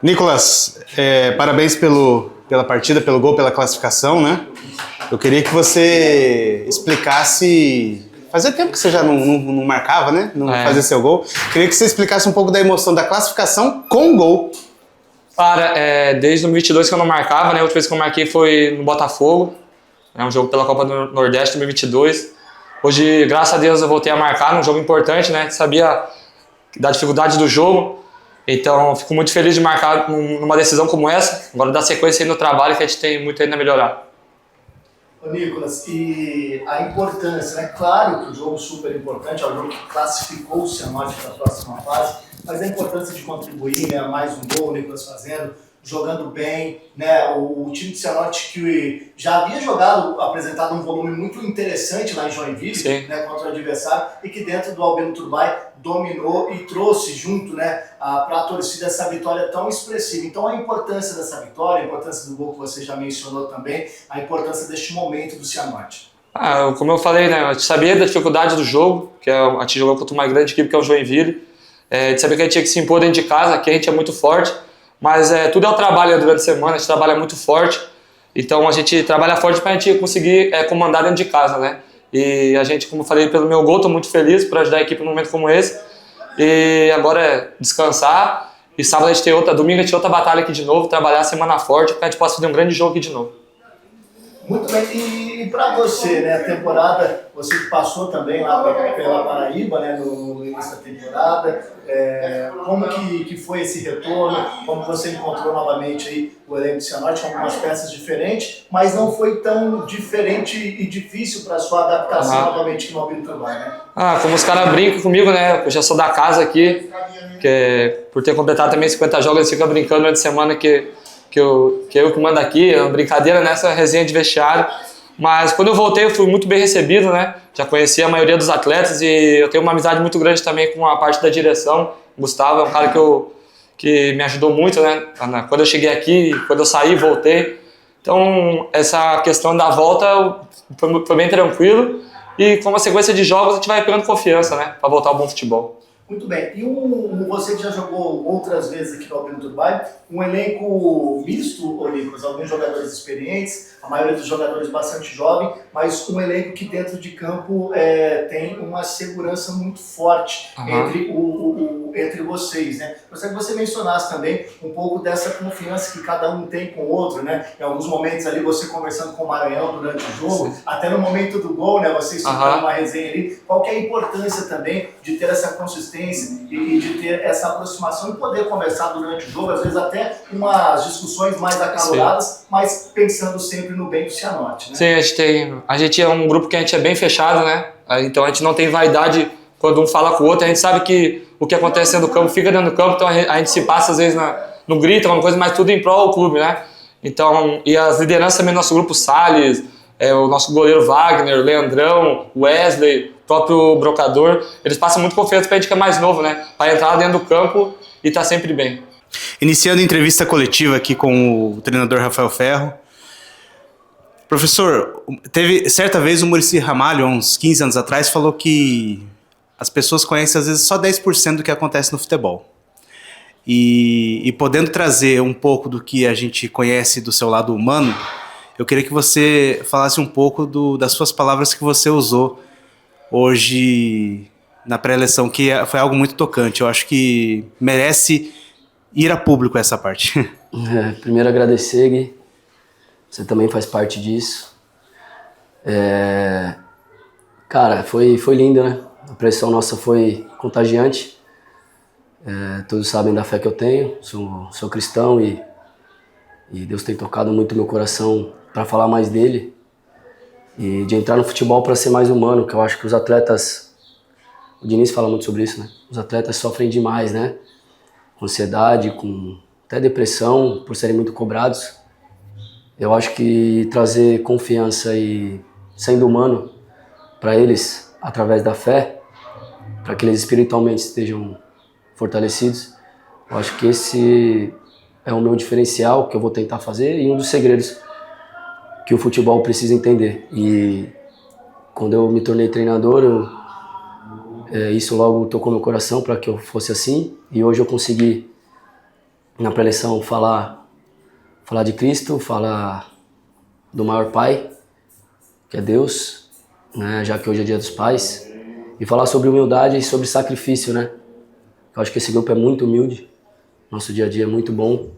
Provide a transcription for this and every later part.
Nicolas, parabéns pela partida, pelo gol, pela classificação, né? Eu queria que você explicasse... Fazia tempo que você já não marcava, né? Não fazia seu gol. Queria que você explicasse um pouco da emoção da classificação com o gol. Desde 2022 que eu não marcava, né? A última vez que eu marquei foi no Botafogo. É um jogo pela Copa do Nordeste 2022. Hoje, graças a Deus, eu voltei a marcar num jogo importante, né? Sabia da dificuldade do jogo. Então, fico muito feliz de marcar numa decisão como essa. Agora, dar sequência aí no trabalho que a gente tem muito ainda a melhorar. Ô Nicolas, e a importância, né? Claro que o jogo é super importante, é o jogo que classificou o Cianorte para a próxima fase, mas a importância de contribuir, né? Mais um gol, o Nicolas fazendo, jogando bem, né? O time de Cianorte que já havia apresentado um volume muito interessante lá em Joinville, né? Contra o adversário, e que dentro do Albino Turbay dominou e trouxe junto, né? Para a torcida essa vitória tão expressiva. Então a importância dessa vitória, a importância do gol que você já mencionou também, a importância deste momento do Cianorte. Como eu falei, né? A gente sabia da dificuldade do jogo, que a gente jogou contra uma grande equipe que é o Joinville. A gente sabia que a gente tinha que se impor dentro de casa, que a gente é muito forte. Mas tudo é o trabalho durante a semana, a gente trabalha muito forte. Então a gente trabalha forte para a gente conseguir comandar dentro de casa, né? E a gente, como eu falei, pelo meu gol, estou muito feliz por ajudar a equipe num momento como esse. E agora é descansar. E sábado a gente tem domingo a gente tem outra batalha aqui de novo, trabalhar a semana forte para que a gente possa fazer um grande jogo aqui de novo. Muito bem, e para você, né, a temporada, você que passou também lá pela Paraíba, né, no início da temporada, como que foi esse retorno, como você encontrou novamente aí o elenco do Cianorte com algumas peças diferentes, mas não foi tão diferente e difícil para a sua adaptação novamente aqui no Albino Turbay, né? Como os caras brincam comigo, né, eu já sou da casa aqui, por ter completado também 50 jogos, eles ficam brincando durante a semana que eu que mando aqui, é uma brincadeira nessa resenha de vestiário. Mas quando eu voltei eu fui muito bem recebido, né? Já conheci a maioria dos atletas e eu tenho uma amizade muito grande também com a parte da direção. O Gustavo é um cara que me ajudou muito, né? Quando eu cheguei aqui, quando eu saí, voltei. Então essa questão da volta foi bem tranquilo e com uma sequência de jogos a gente vai pegando confiança, né? Para voltar ao bom futebol. Muito bem. E você que já jogou outras vezes aqui no Albino Turbay, um elenco misto, Nicolas, alguns jogadores experientes, a maioria dos jogadores bastante jovem, mas um elenco que dentro de campo tem uma segurança muito forte entre vocês, né? Gostaria que você mencionasse também um pouco dessa confiança que cada um tem com o outro, né? Em alguns momentos ali você conversando com o Maranhão durante o jogo, até no momento do gol, né? Vocês soltaram uma resenha ali. Qual que é a importância também de ter essa consistência e de ter essa aproximação e poder conversar durante o jogo, às vezes até umas discussões mais acaloradas, mas pensando sempre no bem do Cianorte, né? Sim, a gente é um grupo que a gente é bem fechado, né? Então a gente não tem vaidade quando um fala com o outro, a gente sabe que o que acontece dentro do campo fica dentro do campo, então a gente se passa às vezes no grito, alguma coisa, mas tudo em prol do clube, né? Então, e as lideranças também do nosso grupo, Salles, o nosso goleiro Wagner, Leandrão, Wesley, o próprio Brocador, eles passam muito confiança pra gente que é mais novo, né? Para entrar dentro do campo e tá sempre bem. Iniciando a entrevista coletiva aqui com o treinador Rafael Ferro. Professor, teve certa vez o Muricy Ramalho, uns 15 anos atrás, falou que as pessoas conhecem às vezes só 10% do que acontece no futebol. E podendo trazer um pouco do que a gente conhece do seu lado humano, eu queria que você falasse um pouco das suas palavras que você usou hoje na pré-eleição, que foi algo muito tocante. Eu acho que merece ir a público essa parte. Primeiro agradecer, Gui. Você também faz parte disso. Cara, foi lindo, né? A pressão nossa foi contagiante. Todos sabem da fé que eu tenho. Sou cristão e Deus tem tocado muito meu coração para falar mais dele. E de entrar no futebol para ser mais humano, que eu acho que os atletas... O Diniz fala muito sobre isso, né? Os atletas sofrem demais, né? Com ansiedade, com até depressão, por serem muito cobrados. Eu acho que trazer confiança e sendo humano para eles, através da fé, para que eles espiritualmente estejam fortalecidos, eu acho que esse é o meu diferencial que eu vou tentar fazer e um dos segredos que o futebol precisa entender. E quando eu me tornei treinador, isso logo tocou meu coração para que eu fosse assim. E hoje eu consegui na preleção falar de Cristo, falar do maior Pai, que é Deus, né? Já que hoje é Dia dos Pais, e falar sobre humildade e sobre sacrifício, né? Eu acho que esse grupo é muito humilde, nosso dia a dia é muito bom.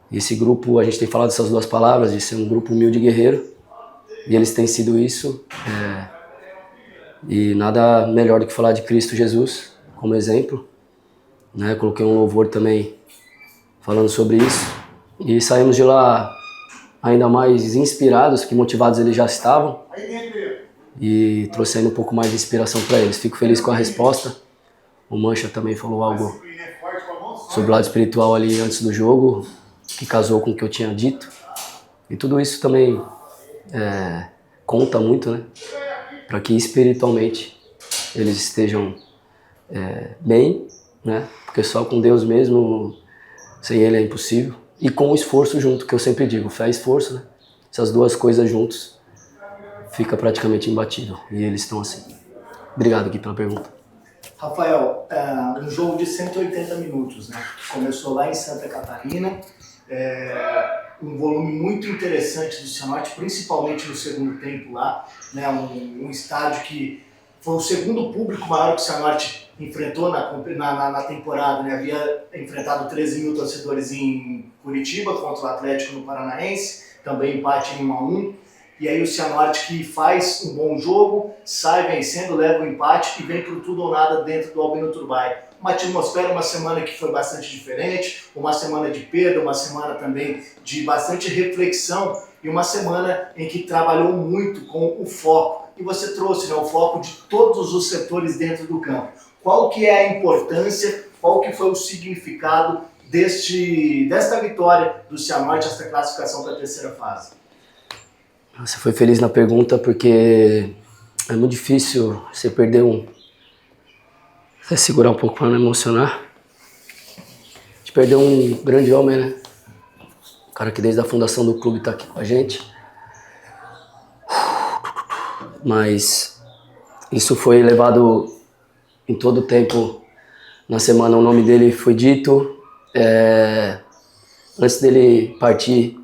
E esse grupo, a gente tem falado essas duas palavras, de ser um grupo humilde e guerreiro, e eles têm sido isso. E nada melhor do que falar de Cristo Jesus como exemplo, né? Coloquei um louvor também falando sobre isso, e saímos de lá ainda mais inspirados, que motivados eles já estavam, e trouxe ainda um pouco mais de inspiração para eles. Fico feliz com a resposta. O Mancha também falou algo sobre o lado espiritual ali antes do jogo, que casou com o que eu tinha dito, e tudo isso também conta muito, né? Para que espiritualmente eles estejam bem, né? Porque só com Deus mesmo, sem Ele é impossível. E com o esforço junto, que eu sempre digo, fé e esforço, né? Essas duas coisas juntos fica praticamente imbatível. E eles estão assim. Obrigado aqui pela pergunta. Rafael, um jogo de 180 minutos, né? Começou lá em Santa Catarina, um volume muito interessante do Cianorte, principalmente no segundo tempo lá, né? Um estádio que foi o segundo público maior que o Cianorte enfrentou na temporada, né? Havia enfrentado 13 mil torcedores em Curitiba contra o Atlético no Paranaense, também empate em 1-1. E aí o Cianorte, que faz um bom jogo, sai vencendo, leva o empate e vem pro tudo ou nada dentro do Albino Turbay. Uma atmosfera, uma semana que foi bastante diferente, uma semana de perda, uma semana também de bastante reflexão e uma semana em que trabalhou muito com o foco. E você trouxe, né, o foco de todos os setores dentro do campo. Qual que é a importância, qual que foi o significado desta vitória do Cianorte, esta classificação para a terceira fase? Você foi feliz na pergunta, porque é muito difícil você perder Você segurar um pouco para não emocionar. De perder um grande homem, né? Um cara que desde a fundação do clube está aqui com a gente. Mas isso foi levado em todo o tempo. Na semana o nome dele foi dito. Antes dele partir,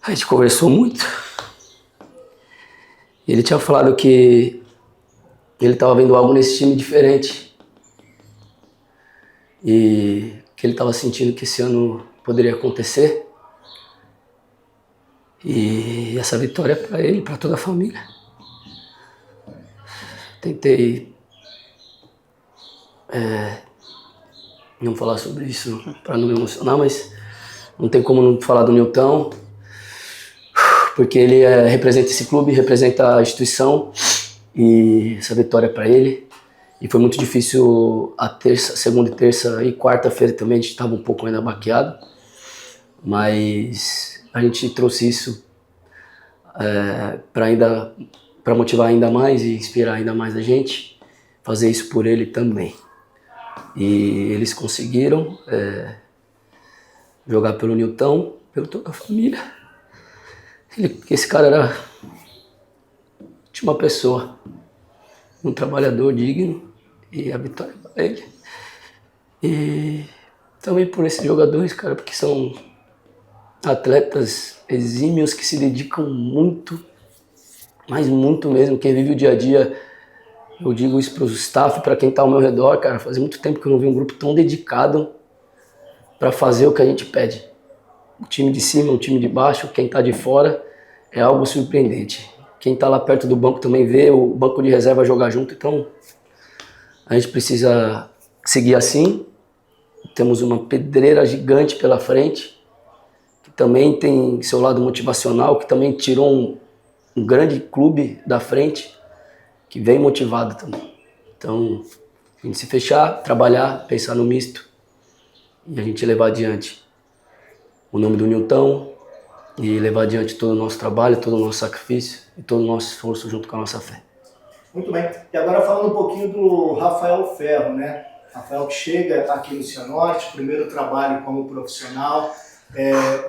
a gente conversou muito. E ele tinha falado que ele estava vendo algo nesse time diferente. E que ele estava sentindo que esse ano poderia acontecer. E essa vitória é para ele, para toda a família. Tentei não falar sobre isso para não me emocionar, mas não tem como não falar do Nilton, porque ele representa esse clube, representa a instituição, e essa vitória é para ele. E foi muito difícil a terça, segunda e terça e quarta-feira também, a gente estava um pouco ainda baqueado, mas a gente trouxe isso para motivar ainda mais e inspirar ainda mais a gente, fazer isso por ele também. E eles conseguiram jogar pelo Nilton, pela toda a família. Esse cara era uma pessoa, um trabalhador digno, e a vitória para ele. E também por esses jogadores, cara, porque são atletas exímios que se dedicam muito, mas muito mesmo. Quem vive o dia a dia, eu digo isso para os staff, para quem está ao meu redor, cara, faz muito tempo que eu não vi um grupo tão dedicado para fazer o que a gente pede. O time de cima, o time de baixo, quem está de fora, é algo surpreendente. Quem está lá perto do banco também vê o banco de reserva jogar junto, então a gente precisa seguir assim. Temos uma pedreira gigante pela frente, que também tem seu lado motivacional, que também tirou um grande clube da frente, que vem motivado também. Então, a gente se fechar, trabalhar, pensar no misto e a gente levar adiante o nome do Nilton e levar adiante todo o nosso trabalho, todo o nosso sacrifício e todo o nosso esforço junto com a nossa fé. Muito bem. E agora falando um pouquinho do Rafael Ferro, né? Rafael que chega aqui no Cianorte, primeiro trabalho como profissional,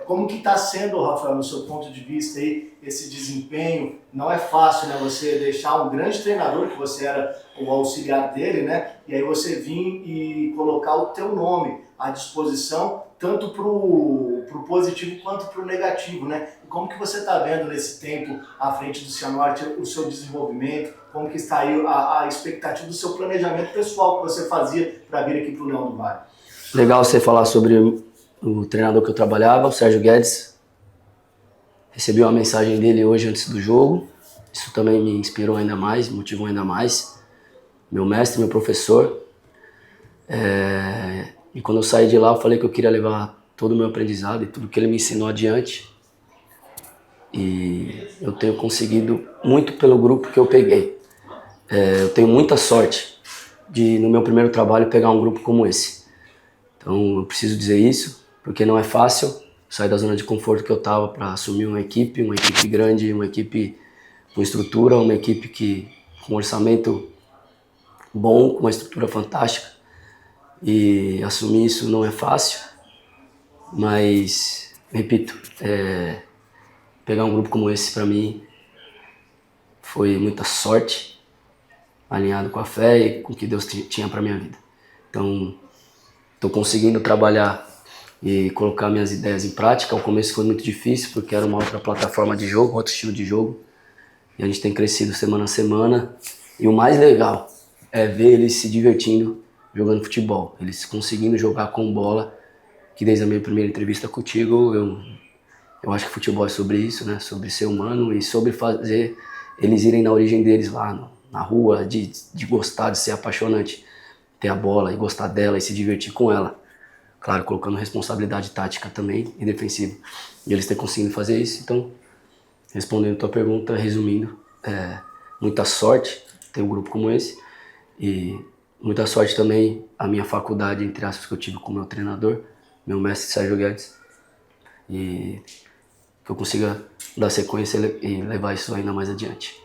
Como que está sendo, Rafael, no seu ponto de vista aí, esse desempenho? Não é fácil, né, você deixar um grande treinador, que você era o auxiliar dele, né, e aí você vir e colocar o teu nome à disposição, tanto para o positivo quanto para o negativo, né? E como que você está vendo nesse tempo à frente do Cianorte o seu desenvolvimento? Como que está aí a expectativa do seu planejamento pessoal que você fazia para vir aqui para o Leão do Vale? Legal você falar sobre o treinador que eu trabalhava, o Sérgio Guedes. Recebi uma mensagem dele hoje antes do jogo. Isso também me inspirou ainda mais, me motivou ainda mais. Meu mestre, meu professor. E quando eu saí de lá, eu falei que eu queria levar todo o meu aprendizado e tudo que ele me ensinou adiante. E eu tenho conseguido muito pelo grupo que eu peguei. Eu tenho muita sorte de, no meu primeiro trabalho, pegar um grupo como esse. Então eu preciso dizer isso, porque não é fácil sair da zona de conforto que eu estava para assumir uma equipe grande, uma equipe com estrutura, uma equipe com orçamento bom, com uma estrutura fantástica. E assumir isso não é fácil, mas, repito, pegar um grupo como esse para mim foi muita sorte, alinhado com a fé e com o que Deus tinha para minha vida. Então, estou conseguindo trabalhar e colocar minhas ideias em prática. O começo foi muito difícil, porque era uma outra plataforma de jogo, outro estilo de jogo. E a gente tem crescido semana a semana. E o mais legal é ver eles se divertindo jogando futebol. Eles conseguindo jogar com bola, que desde a minha primeira entrevista contigo, eu acho que futebol é sobre isso, né? Sobre ser humano e sobre fazer eles irem na origem deles lá na rua, de gostar, de ser apaixonante. Ter a bola e gostar dela e se divertir com ela. Claro, colocando responsabilidade tática também e defensiva. E eles têm conseguido fazer isso. Então, respondendo a tua pergunta, resumindo, muita sorte ter um grupo como esse. E muita sorte também a minha faculdade, entre aspas, que eu tive com o meu treinador, meu mestre Sérgio Guedes. E que eu consiga dar sequência e levar isso ainda mais adiante.